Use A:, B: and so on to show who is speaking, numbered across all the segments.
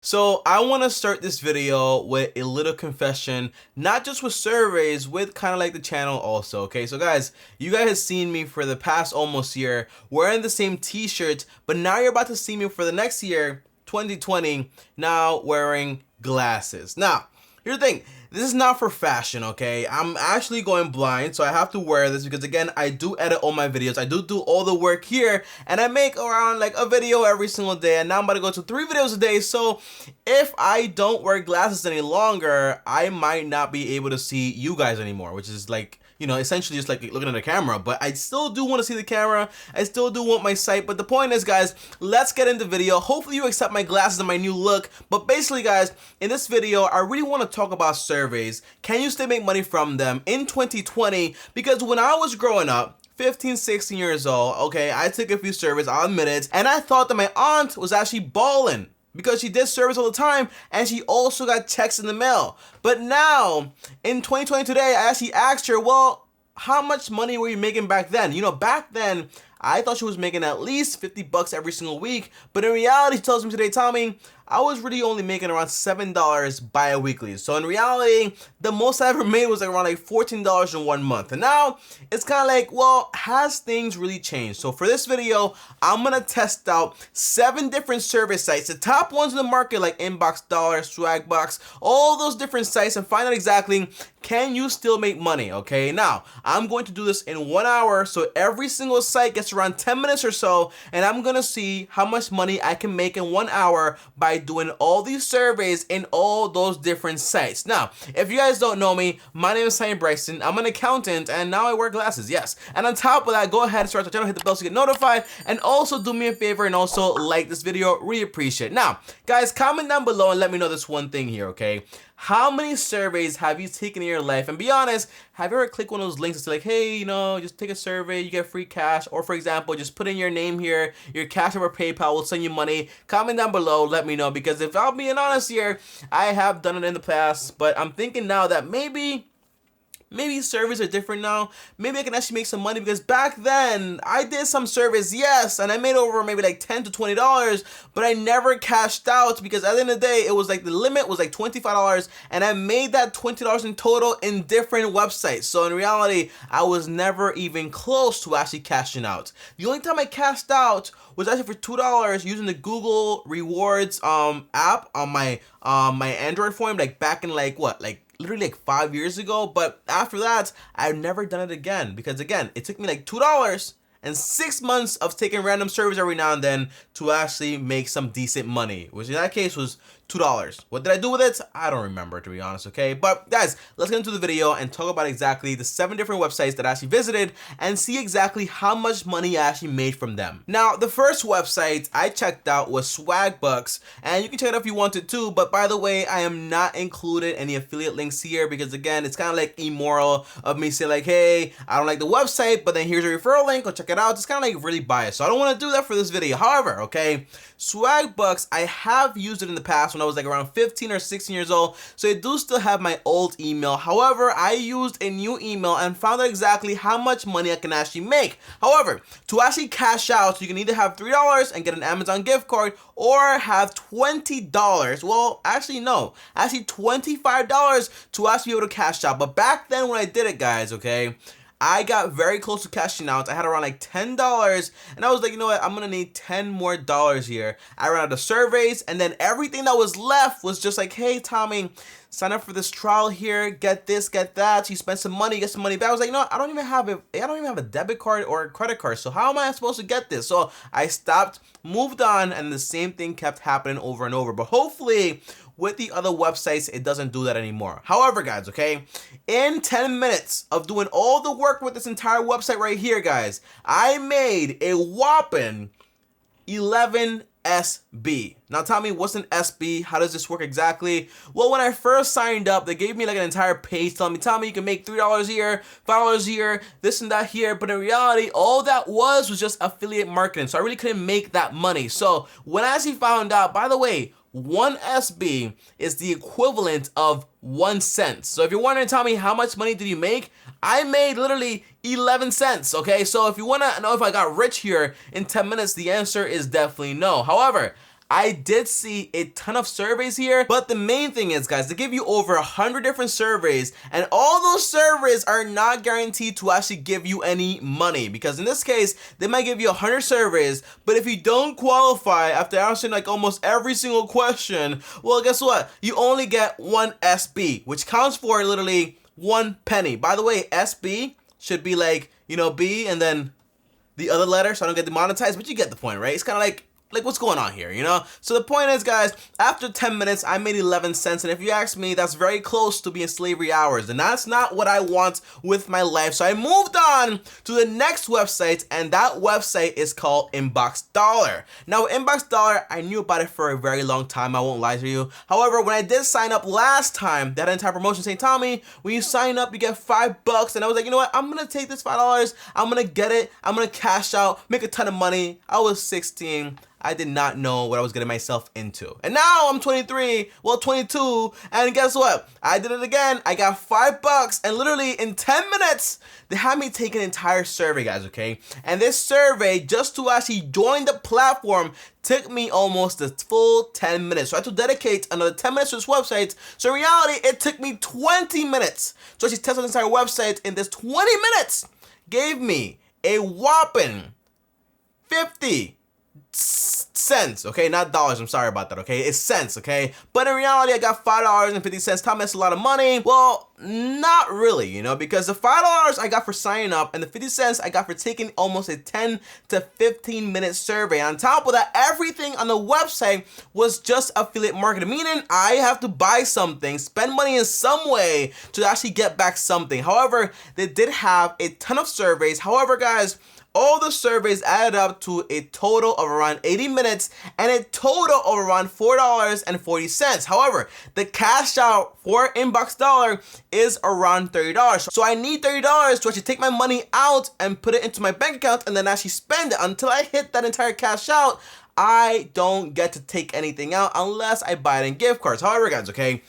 A: So I want to start this video with a little confession, not just with surveys, with kind of like the channel also, okay? So guys, you guys have seen me for the past almost year wearing the same t-shirt, but now you're about to see me for the next year, 2020, now wearing glasses. Now, here's the thing. This is not for fashion, okay? I'm actually going blind, so I have to wear this because, again, I do edit all my videos. I do all the work here, and I make around like a video every single day, and now I'm about to go to 3 videos a day. So if I don't wear glasses any longer, I might not be able to see you guys anymore, which is like, you know, essentially just like looking at the camera. But I still do want to see the camera. I still do want my sight. But the point is, guys, let's get into the video. Hopefully you accept my glasses and my new look. But basically, guys, in this video, I really want to talk about surveys. Can you still make money from them in 2020? Because when I was growing up, 15, 16 years old, okay, I took a few surveys, I'll admit it, and I thought that my aunt was actually balling because she did service all the time and she also got checks in the mail. But now, in 2020 today, I actually asked her, well, how much money were you making back then? You know, back then, I thought she was making at least 50 bucks every single week, but in reality, she tells me today, Tommy, I was really only making around $7 bi-weekly. So in reality, the most I ever made was like around like $14 in 1 month. And now it's kind of like, well, has things really changed? So for this video, I'm gonna test out 7 different service sites, the top ones in the market like Inbox Dollar, Swagbucks, all those different sites, and find out exactly, can you still make money? Okay, now I'm going to do this in 1 hour. So every single site gets around 10 minutes or so, and I'm gonna see how much money I can make in 1 hour by doing all these surveys in all those different sites. Now, if you guys don't know me, my name is TommyBryson. I'm an accountant, and now I wear glasses, yes. And on top of that, go ahead and subscribe to the channel, hit the bell to get notified, and also do me a favor and also like this video. Really appreciate it. Now, guys, comment down below and let me know this one thing here, okay? How many surveys have you taken in your life? And be honest, have you ever clicked one of those links that's like, hey, you know, just take a survey, you get free cash. Or for example, just put in your name here, your cash over PayPal will send you money. Comment down below, let me know. Because if I'm being honest here, I have done it in the past. But I'm thinking now that maybe surveys are different now. Maybe I can actually make some money because back then I did some surveys, yes, and I made over maybe like $10 to $20, but I never cashed out because at the end of the day, it was like the limit was like $25 and I made that $20 in total in different websites. So in reality, I was never even close to actually cashing out. The only time I cashed out was actually for $2 using the Google Rewards app on my Android phone, like back in like what, like literally like 5 years ago. But after that, I've never done it again because again, it took me like $2 and 6 months of taking random surveys every now and then to actually make some decent money, which in that case was $2. What did I do with it? I don't remember, to be honest, okay? But guys, let's get into the video and talk about exactly the 7 different websites that I actually visited and see exactly how much money I actually made from them. Now, the first website I checked out was Swagbucks, and you can check it out if you wanted to, but by the way, I am not including any affiliate links here because again, it's kind of like immoral of me saying like, hey, I don't like the website, but then here's a referral link, go check it out. It's kind of like really biased, so I don't want to do that for this video. However, okay, Swagbucks, I have used it in the past when I was like around 15 or 16 years old, so I do still have my old email. However, I used a new email and found out exactly how much money I can actually make. However, to actually cash out, you can either have $3 and get an Amazon gift card or have $20. Well, actually no, actually $25 to actually be able to cash out. But back then when I did it, guys, okay, I got very close to cashing out. I had around like $10 and I was like, you know what, I'm gonna need $10 more here. I ran out of surveys and then everything that was left was just like, hey Tommy, sign up for this trial here, get this, get that. So you spend some money, get some money back. I was like, no, I don't even have a debit card or a credit card. So how am I supposed to get this? So I stopped, moved on, and the same thing kept happening over and over. But hopefully with the other websites, it doesn't do that anymore. However, guys, okay, in 10 minutes of doing all the work with this entire website right here, guys, I made a whopping 11 SB. Now tell me, what's an SB? How does this work exactly? Well, when I first signed up, they gave me like an entire page telling me, Tommy, you can make $3 here, $5 here, this and that here. But in reality, all that was just affiliate marketing. So I really couldn't make that money. So when I actually found out, by the way, 1 SB is the equivalent of 1 cent. So if you're wondering, Tommy, how much money did you make? I made literally 11 cents, okay? So if you want to know if I got rich here in 10 minutes, the answer is definitely no. However, I did see a ton of surveys here, but the main thing is, guys, they give you over 100 different surveys, and all those surveys are not guaranteed to actually give you any money, because in this case, they might give you 100 surveys, but if you don't qualify after answering like almost every single question, well, guess what? You only get 1 SB, which counts for literally 1 penny. By the way, SB should be like, you know, B and then the other letter, so I don't get demonetized, but you get the point, right? It's kind of like what's going on here, you know? So the point is, guys, after 10 minutes, I made 11 cents. And if you ask me, that's very close to being slavery hours. And that's not what I want with my life. So I moved on to the next website, and that website is called Inbox Dollar. Now, Inbox Dollar, I knew about it for a very long time. I won't lie to you. However, when I did sign up last time, that entire promotion saying, Tommy, when you sign up, you get $5. And I was like, you know what? I'm going to take this $5. I'm going to get it. I'm going to cash out, make a ton of money. I was 16. I did not know what I was getting myself into. And now I'm 23, well 22, and guess what? I did it again. I got $5, and literally in 10 minutes, they had me take an entire survey, guys, okay? And this survey, just to actually join the platform, took me almost a full 10 minutes. So I had to dedicate another 10 minutes to this website. So in reality, it took me 20 minutes to actually test out this entire website. In this 20 minutes, gave me a whopping 50 cents, okay, not dollars, I'm sorry about that, okay, it's cents, okay, but in reality, I got $5.50. Tom, that's a lot of money. Well, not really, you know, because the $5 I got for signing up and the 50 cents I got for taking almost a 10 to 15 minute survey. On top of that, everything on the website was just affiliate marketing, meaning I have to buy something, spend money in some way to actually get back something. However, they did have a ton of surveys. However, guys, all the surveys added up to a total of around 80 minutes and a total of around $4.40. However, the cash out for Inbox Dollar is around $30. So I need $30 to actually take my money out and put it into my bank account and then actually spend it. Until I hit that entire cash out, I don't get to take anything out unless I buy it in gift cards. However, guys, okay,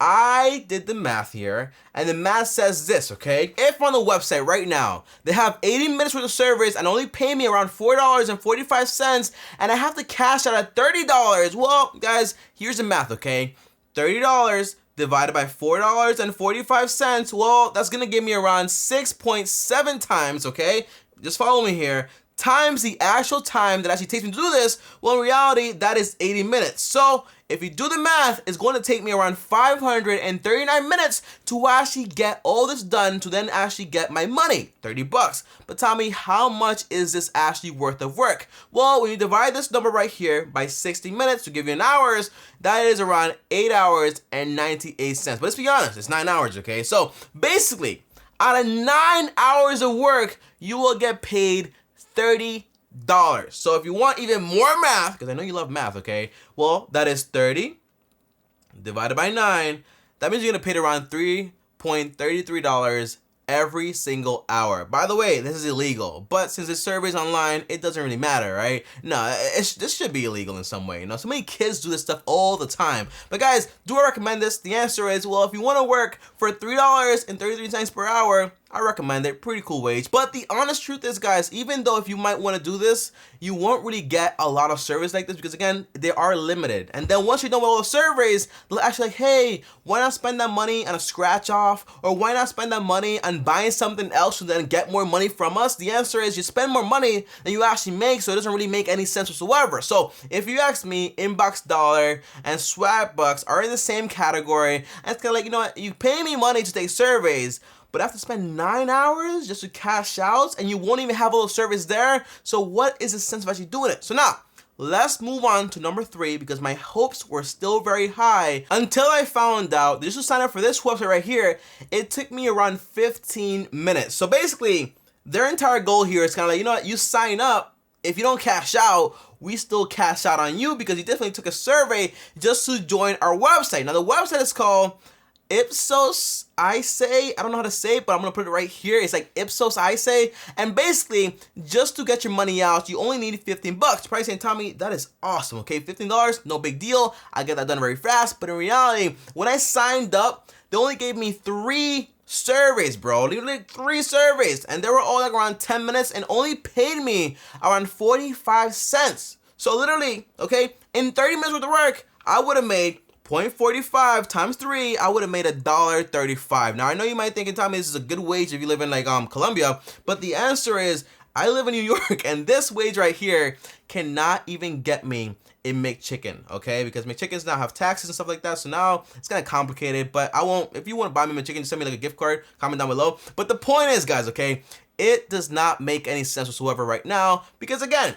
A: I did the math here, and the math says this, okay? If on the website right now, they have 80 minutes worth of surveys and only pay me around $4.45, and I have to cash out at $30, well, guys, here's the math, okay? $30 divided by $4.45, well, that's gonna give me around 6.7 times, okay? Just follow me here. Times the actual time that actually takes me to do this, well, in reality, that is 80 minutes. So if you do the math, it's going to take me around 539 minutes to actually get all this done to then actually get my money, $30. But Tommy, how much is this actually worth of work? Well, when you divide this number right here by 60 minutes to give you in hours, that is around 8 hours and 98 cents. But let's be honest, it's 9 hours, okay? So basically, out of 9 hours of work, you will get paid $30. So if you want even more math, because I know you love math, okay? Well, that is 30 divided by 9. That means you're gonna pay around $3.33 every single hour. By the way, this is illegal, but since this survey is online, it doesn't really matter, right? No, this should be illegal in some way. You know, so many kids do this stuff all the time. But guys, do I recommend this? The answer is, well, if you want to work for $3.33 per hour, I recommend it. Pretty cool wage. But the honest truth is, guys, even though if you might want to do this, you won't really get a lot of surveys like this because, again, they are limited. And then once you're done with all the surveys, they'll actually like, hey, why not spend that money on a scratch off? Or why not spend that money on buying something else to then get more money from us? The answer is you spend more money than you actually make, so it doesn't really make any sense whatsoever. So if you ask me, Inbox Dollar and Swagbucks are in the same category. And it's kind of like, you know what, you pay me money to take surveys, but I have to spend 9 hours just to cash out, and you won't even have all the surveys there. So what is the sense of actually doing it? So now, let's move on to number 3, because my hopes were still very high until I found out just to sign up for this website right here, it took me around 15 minutes. So basically, their entire goal here is kind of like, you know what, you sign up, if you don't cash out, we still cash out on you because you definitely took a survey just to join our website. Now, the website is called Ipsos I say, I don't know how to say it, but I'm gonna put it right here. It's like Ipsos I say, and basically just to get your money out, you only need $15. Probably saying, Tommy, that is awesome. Okay, $15, no big deal. I get that done very fast. But in reality, when I signed up, they only gave me 3 surveys, bro. Literally 3 surveys, and they were all like around 10 minutes, and only paid me around 45 cents. So literally, okay, in 30 minutes worth of work, I would have made 0.45 times 3, I would have made $1.35. Now I know you might think, Tommy, this is a good wage if you live in like Colombia, but the answer is I live in New York, and this wage right here cannot even get me a McChicken, okay? Because McChickens now have taxes and stuff like that, so now it's kind of complicated, but I won't, if you want to buy me McChicken, just send me like a gift card, comment down below. But the point is, guys, okay, it does not make any sense whatsoever right now, because again,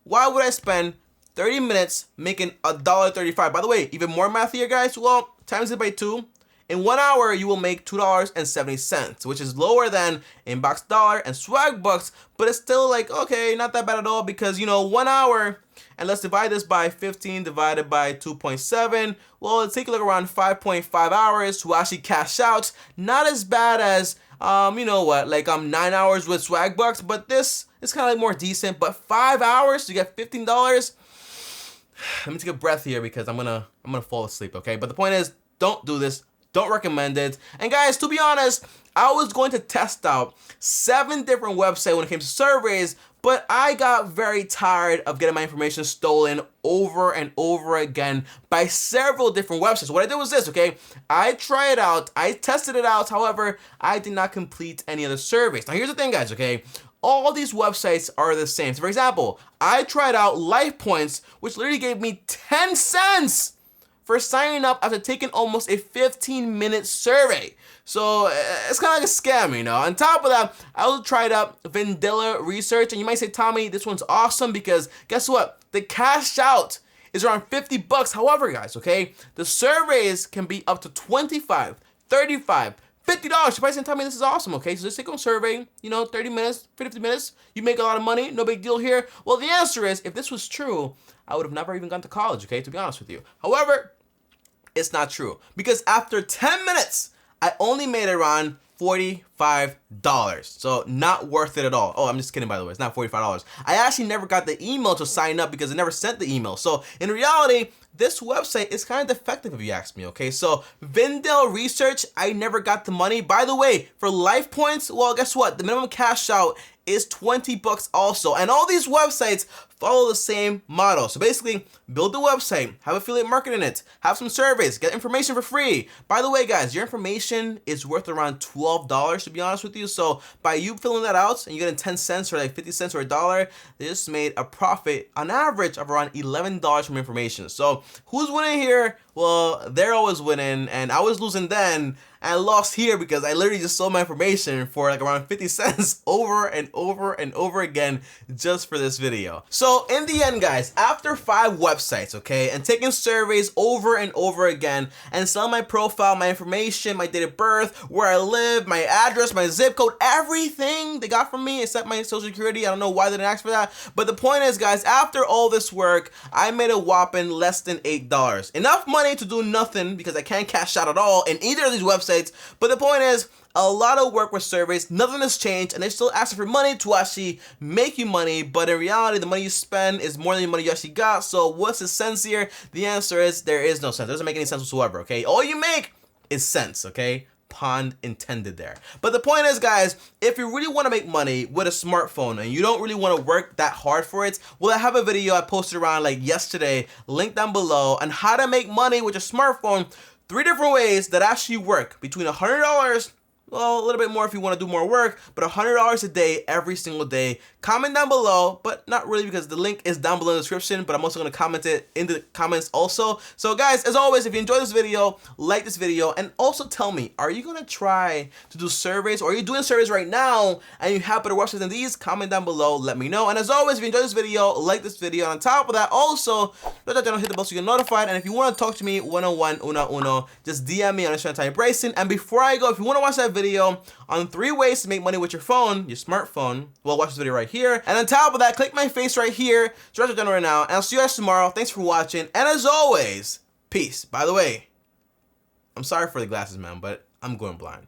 A: why would I spend 30 minutes making $1.35? By the way, even more math here, guys. Well, times it by 2. In 1 hour, you will make $2.70, which is lower than Inbox Dollar and Swagbucks, but it's still like, okay, not that bad at all, because, you know, 1 hour, and let's divide this by 15 divided by 2.7. Well, it'll take you like around 5.5 hours to actually cash out. Not as bad as, you know what, like 9 hours with Swagbucks, but this is kind of like more decent. But 5 hours to get $15. Let me take a breath here because I'm gonna fall asleep, okay? But the point is, don't do this. Don't recommend it. And guys, to be honest, I was going to test out 7 different websites when it came to surveys, but I got very tired of getting my information stolen over and over again by several different websites. What I did was this, okay? I tried it out, I tested it out, however, I did not complete any other surveys. Now here's the thing, guys, okay? All these websites are the same. So for example, I tried out Life Points, which literally gave me 10 cents for signing up after taking almost a 15-minute survey. So it's kind of like a scam, you know. On top of that, I also tried out Vanilla Research, and you might say, Tommy, this one's awesome because guess what? The cash out is around $50. However, guys, okay, the surveys can be up to $25, $35, $50. You probably saying, Tommy, this is awesome, okay? So just take on survey, you know, 30 minutes, 50 minutes, you make a lot of money, no big deal here. Well, the answer is, if this was true, I would have never even gone to college, okay, to be honest with you. However, it's not true, because after 10 minutes, I only made around $45. So not worth it at all. Oh, I'm just kidding, by the way. It's not $45. I actually never got the email to sign up because I never sent the email. So in reality, this website is kind of defective if you ask me, okay? So Vanilla Research, I never got the money. By the way, for Life Points, well, guess what? The minimum cash out is $20 also. And all these websites follow the same model. So basically, build the website, have affiliate marketing in it, have some surveys, get information for free. By the way, guys, your information is worth around $12, to be honest with you. So by you filling that out and you getting 10 cents or like 50 cents or $1, they just made a profit on average of around $11 from information. So who's winning here? Well, they're always winning, and I was losing then. I lost here because I literally just sold my information for like around 50 cents over and over and over again just for this video. So in the end, guys, after 5 websites, okay, and taking surveys over and over again and selling my profile, my information, my date of birth, where I live, my address, my zip code, everything they got from me except my social security. I don't know why they didn't ask for that. But the point is, guys, after all this work, I made a whopping less than $8. Enough money to do nothing because I can't cash out at all in either of these websites. But the point is, a lot of work with surveys, nothing has changed, and they still ask for money to actually make you money, but in reality, the money you spend is more than the money you actually got. So what's the sense here? The answer is there is no sense. It doesn't make any sense whatsoever, okay? All you make is sense, okay? Pun intended there. But the point is, guys, if you really want to make money with a smartphone and you don't really want to work that hard for it, well, I have a video I posted around like yesterday, link down below, on how to make money with your smartphone. 3 different ways that actually work, between $100, well, a little bit more if you want to do more work, but $100 a day, every single day. Comment down below, but not really because the link is down below in the description, but I'm also going to comment it in the comments also. So guys, as always, if you enjoyed this video, like this video, and also tell me, are you going to try to do surveys, or are you doing surveys right now and you have better websites than these? Comment down below, let me know. And as always, if you enjoyed this video, like this video, and on top of that, also, let that channel, hit the bell so you get notified. And if you want to talk to me one-on-one, uno, just DM me on Instagram, TommyBryson. And before I go, if you want to watch that video on 3 ways to make money with your phone, your smartphone, well, watch this video right here. And on top of that, click my face right here, stretch it down right now, and I'll see you guys tomorrow. Thanks for watching, and as always, peace. By the way, I'm sorry for the glasses, man, but I'm going blind.